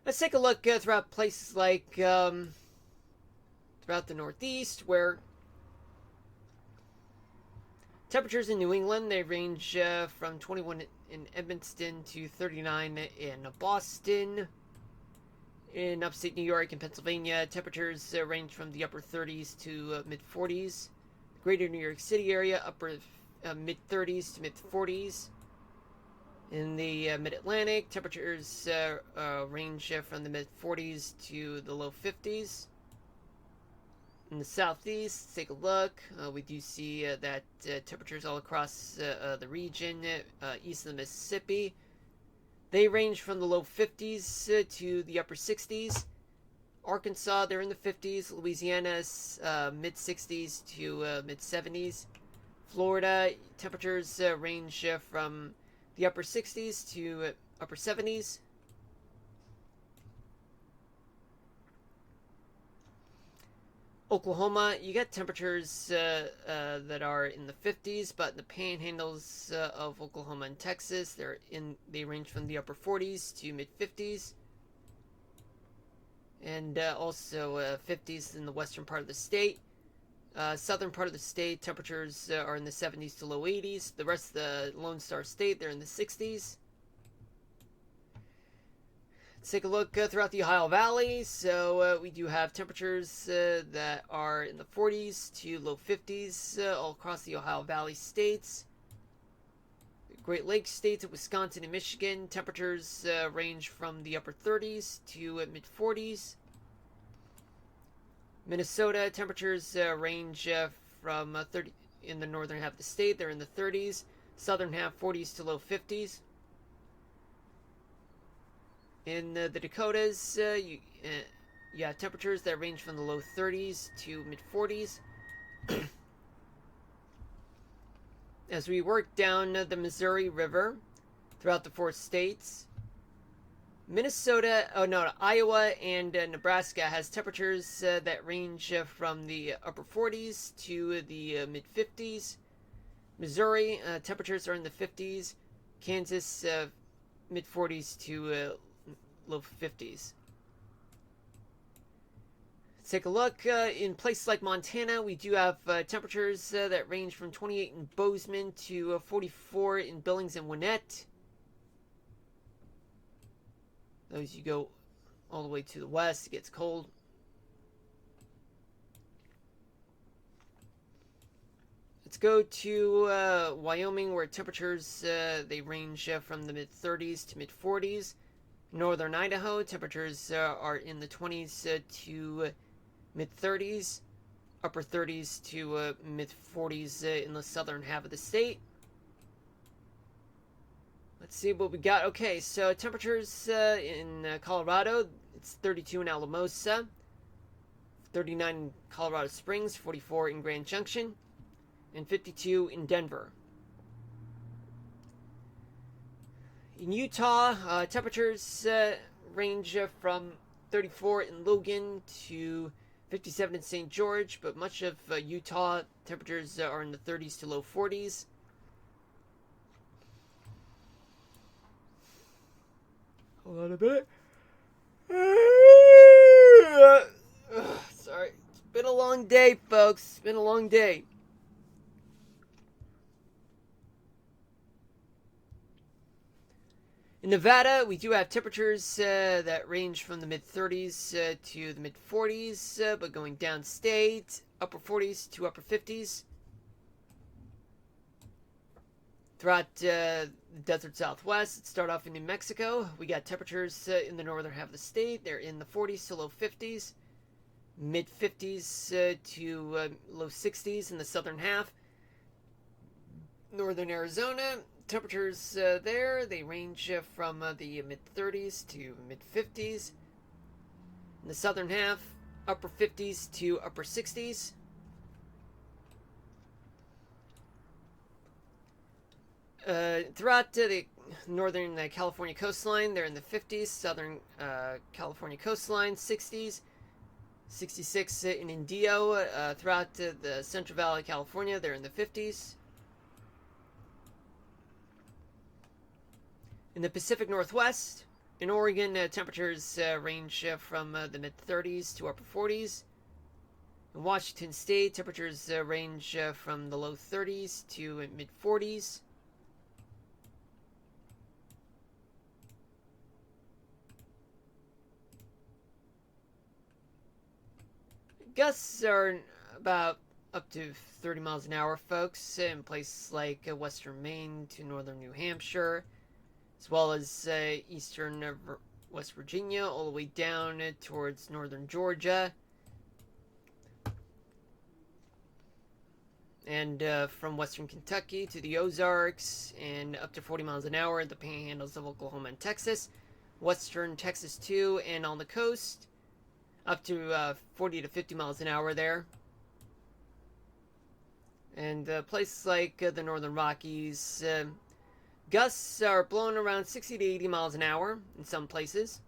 Let's take a look throughout places like throughout the Northeast, where temperatures in New England, they range from 21 in Edmundston to 39 in Boston. In upstate New York and Pennsylvania, temperatures range from the upper 30s to mid 40s. Greater New York City area, upper mid 30s to mid 40s. In the mid-Atlantic, temperatures range from the mid-40s to the low 50s. In the southeast, take a look. We do see that temperatures all across the region east of the Mississippi, they range from the low 50s to the upper 60s. Arkansas, they're in the 50s. Louisiana's mid-60s to mid-70s. Florida, temperatures range from the upper 60s to upper 70s. Oklahoma, you get temperatures that are in the 50s, but in the panhandles of Oklahoma and Texas, they range from the upper 40s to mid 50s, and also 50s in the western part of the state. Southern part of the state, temperatures are in the 70s to low 80s. The rest of the Lone Star State, they're in the 60s. Let's take a look throughout the Ohio Valley. So we do have temperatures that are in the 40s to low 50s all across the Ohio Valley states. The Great Lakes states of Wisconsin and Michigan, temperatures range from the upper 30s to mid 40s. Minnesota, temperatures range from 30 in the northern half of the state. They're in the 30s. Southern half, 40s to low 50s. In the Dakotas, you have temperatures that range from the low 30s to mid 40s. As we work down the Missouri River throughout the 4 states, Iowa and Nebraska has temperatures that range from the upper 40s to the mid 50s. Missouri, temperatures are in the 50s. Kansas, mid 40s to low 50s. Let's take a look. In places like Montana, we do have temperatures that range from 28 in Bozeman to 44 in Billings and Gwinnett. As you go all the way to the west, it gets cold. Let's go to Wyoming, where temperatures they range from the mid 30s to mid 40s. Northern Idaho, temperatures are in the 20s to mid 30s, upper 30s to mid 40s in the southern half of the state. Let's see what we got. Okay, so temperatures in Colorado, it's 32 in Alamosa, 39 in Colorado Springs, 44 in Grand Junction, and 52 in Denver. In Utah, temperatures range from 34 in Logan to 57 in St. George, but much of Utah, temperatures are in the 30s to low 40s. Hold on a bit. Sorry. It's been a long day, folks. It's been a long day. In Nevada, we do have temperatures that range from the mid-30s to the mid-40s, but going downstate, upper 40s to upper 50s. Throughout the desert southwest, let's start off in New Mexico. We got temperatures in the northern half of the state. They're in the 40s to low 50s, mid-50s to low 60s in the southern half. Northern Arizona, temperatures there, they range from the mid-30s to mid-50s. In the southern half, upper 50s to upper 60s. Throughout the northern California coastline, they're in the 50s. Southern California coastline, 60s. 66 in Indio. Throughout the Central Valley of California, they're in the 50s. In the Pacific Northwest, In Oregon, temperatures range from the mid 30s to upper 40s. In Washington State, temperatures range from the low 30s to mid 40s. Gusts are about up to 30 miles an hour, folks, in places like western Maine to northern New Hampshire, as well as eastern West Virginia, all the way down towards northern Georgia. And from western Kentucky to the Ozarks, and up to 40 miles an hour in the panhandles of Oklahoma and Texas, western Texas too, and on the coast, up to 40 to 50 miles an hour there. And places like the Northern Rockies, gusts are blowing around 60 to 80 miles an hour in some places.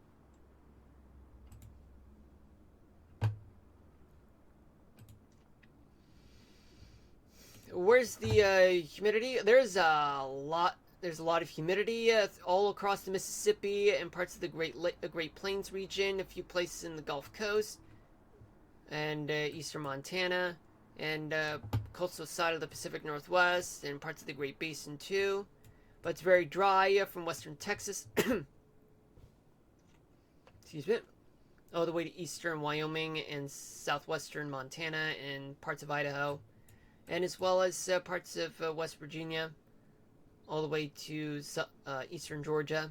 Where's the humidity? There's a lot of humidity all across the Mississippi and parts of the Great Plains region, a few places in the Gulf Coast, and eastern Montana, and coastal side of the Pacific Northwest, and parts of the Great Basin too. But it's very dry from western Texas, excuse me, all the way to eastern Wyoming and southwestern Montana and parts of Idaho, and as well as parts of West Virginia, all the way to eastern Georgia.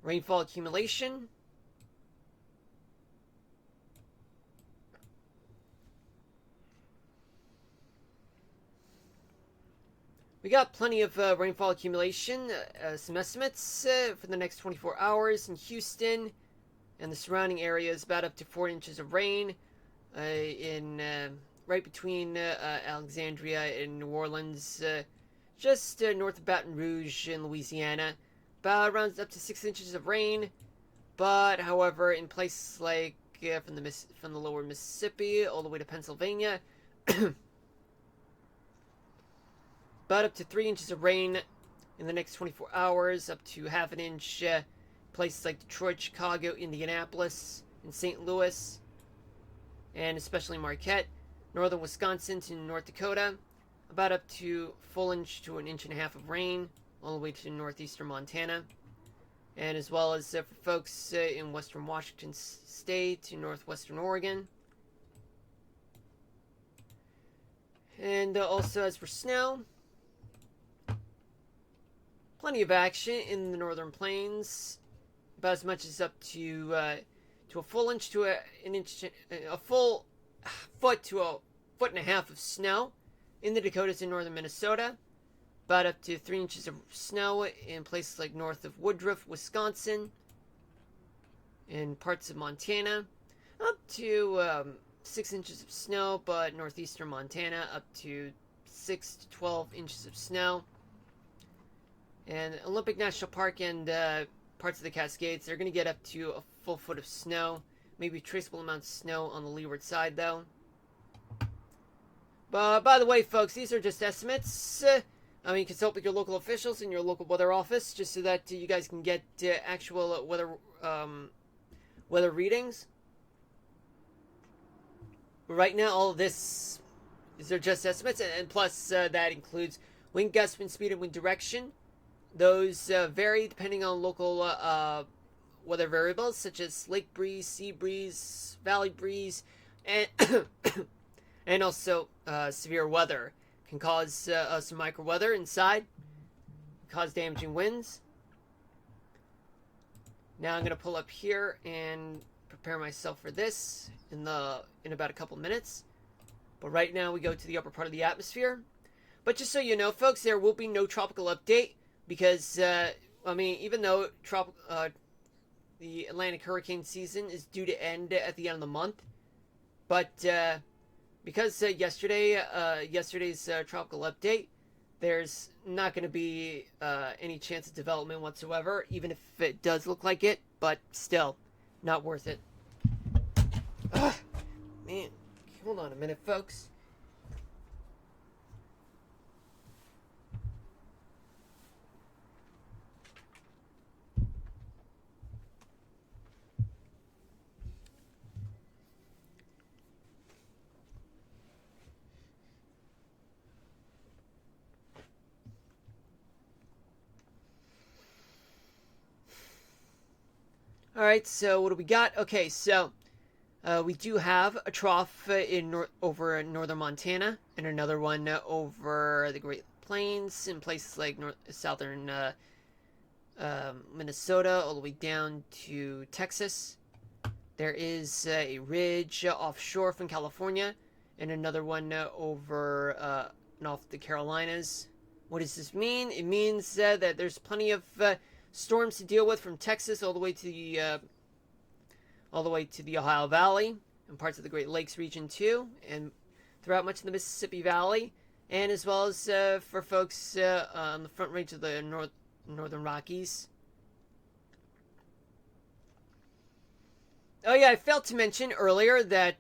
Rainfall accumulation. We got plenty of rainfall accumulation. Some estimates for the next 24 hours in Houston and the surrounding areas, about up to 4 inches of rain in right between Alexandria and New Orleans, just north of Baton Rouge in Louisiana. About around up to 6 inches of rain, but however, in places like from the lower Mississippi all the way to Pennsylvania, about up to 3 inches of rain in the next 24 hours, up to half an inch places like Detroit, Chicago, Indianapolis, and St. Louis, and especially Marquette, northern Wisconsin to North Dakota, about up to full inch to an inch and a half of rain, all the way to northeastern Montana, and as well as for folks in western Washington State to northwestern Oregon. And also as for snow, plenty of action in the northern plains, about as much as up to a full inch to a full foot to a foot and a half of snow in the Dakotas and northern Minnesota, about up to 3 inches of snow in places like north of Woodruff, Wisconsin, in parts of Montana, up to 6 inches of snow, but northeastern Montana up to 6 to 12 inches of snow. And Olympic National Park and parts of the Cascades, they're going to get up to a full foot of snow. Maybe traceable amounts of snow on the leeward side, though. But by the way, folks, these are just estimates. Consult with your local officials in your local weather office, just so that you guys can get actual weather readings. But right now, all of these are just estimates, and plus that includes wind gust, wind speed, and wind direction. Those vary depending on local weather variables such as lake breeze, sea breeze, valley breeze, and and also severe weather can cause some micro weather inside, cause damaging winds. Now I'm going to pull up here and prepare myself for this in about a couple minutes. But right now we go to the upper part of the atmosphere. But just so you know, folks, there will be no tropical update. Because, even though the Atlantic hurricane season is due to end at the end of the month, but because yesterday's tropical update, there's not going to be any chance of development whatsoever, even if it does look like it, but still, not worth it. Man, hold on a minute, folks. All right, so what do we got? Okay, so we do have a trough over northern Montana, and another one over the Great Plains in places like southern Minnesota, all the way down to Texas. There is a ridge offshore from California, and another one over and off the Carolinas. What does this mean? It means that there's plenty of storms to deal with from Texas all the way to the Ohio Valley and parts of the Great Lakes region too, and throughout much of the Mississippi Valley, and as well as for folks on the Front Range of the Northern Rockies. Oh yeah, I failed to mention earlier that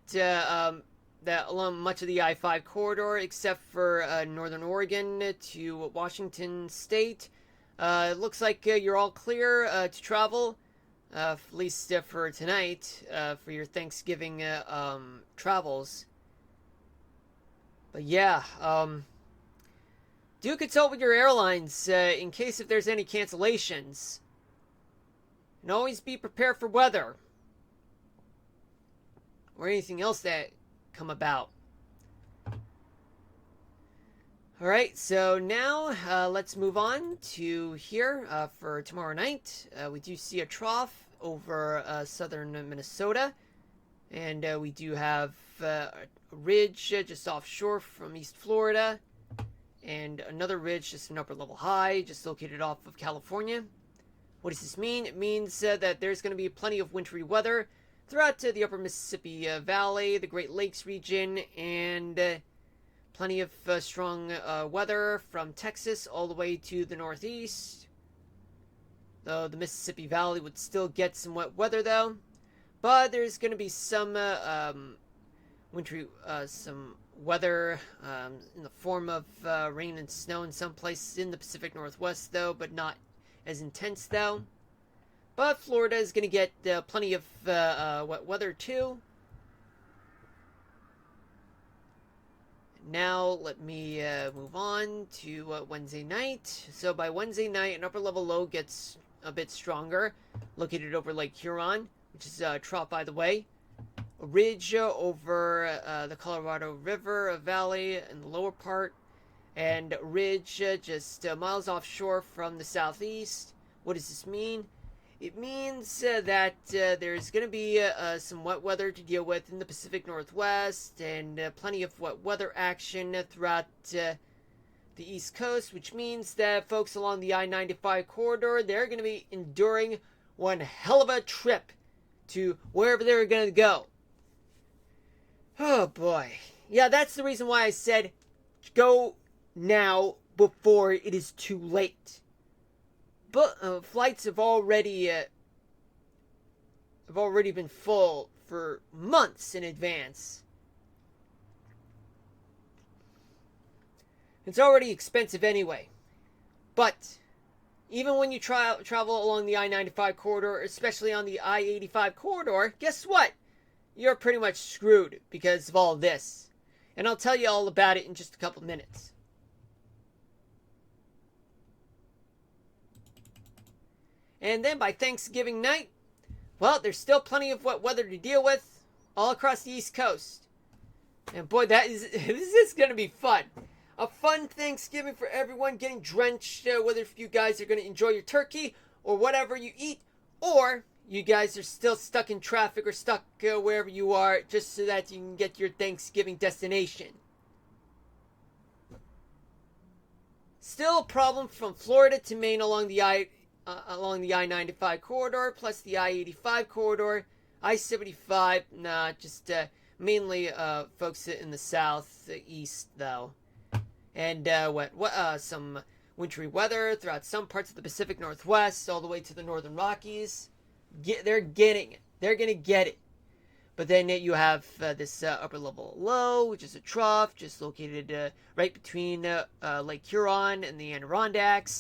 that along much of the I-5 corridor, except for northern Oregon to Washington State, it looks like you're all clear to travel, at least for tonight, for your Thanksgiving travels. But yeah, do consult with your airlines in case if there's any cancellations. And always be prepared for weather or anything else that come about. Alright, so now let's move on to here for tomorrow night. We do see a trough over southern Minnesota, and we do have a ridge just offshore from East Florida, and another ridge just an upper level high just located off of California. What does this mean? It means that there's going to be plenty of wintry weather throughout the upper Mississippi Valley, the Great Lakes region, and plenty of strong weather from Texas all the way to the northeast. Though the Mississippi Valley would still get some wet weather though. But there's going to be some wintry, some weather in the form of rain and snow in some places in the Pacific Northwest though, but not as intense though. But Florida is going to get plenty of wet weather too. Now let me move on to Wednesday night. So by Wednesday night, an upper level low gets a bit stronger, located over Lake Huron, which is a trough by the way. A ridge over the Colorado River Valley in the lower part, and a ridge just miles offshore from the southeast. What does this mean? It means that there's going to be some wet weather to deal with in the Pacific Northwest, and plenty of wet weather action throughout the East Coast, which means that folks along the I-95 corridor, they're going to be enduring one hell of a trip to wherever they're going to go. Oh boy. Yeah, that's the reason why I said go now before it is too late. But flights have already been full for months in advance. It's already expensive anyway. But even when you travel along the I-95 corridor, especially on the I-85 corridor, guess what? You're pretty much screwed because of all this. And I'll tell you all about it in just a couple minutes. And then by Thanksgiving night, well, there's still plenty of wet weather to deal with all across the East Coast. And boy, this is going to be fun. A fun Thanksgiving for everyone, getting drenched, whether if you guys are going to enjoy your turkey or whatever you eat, or you guys are still stuck in traffic or stuck wherever you are just so that you can get to your Thanksgiving destination. Still a problem from Florida to Maine along the I-95 corridor, plus the I-85 corridor. I-75, just mainly folks in the southeast, though. And some wintry weather throughout some parts of the Pacific Northwest, all the way to the Northern Rockies. They're getting it. They're going to get it. But then you have this upper level low, which is a trough, just located right between Lake Huron and the Adirondacks.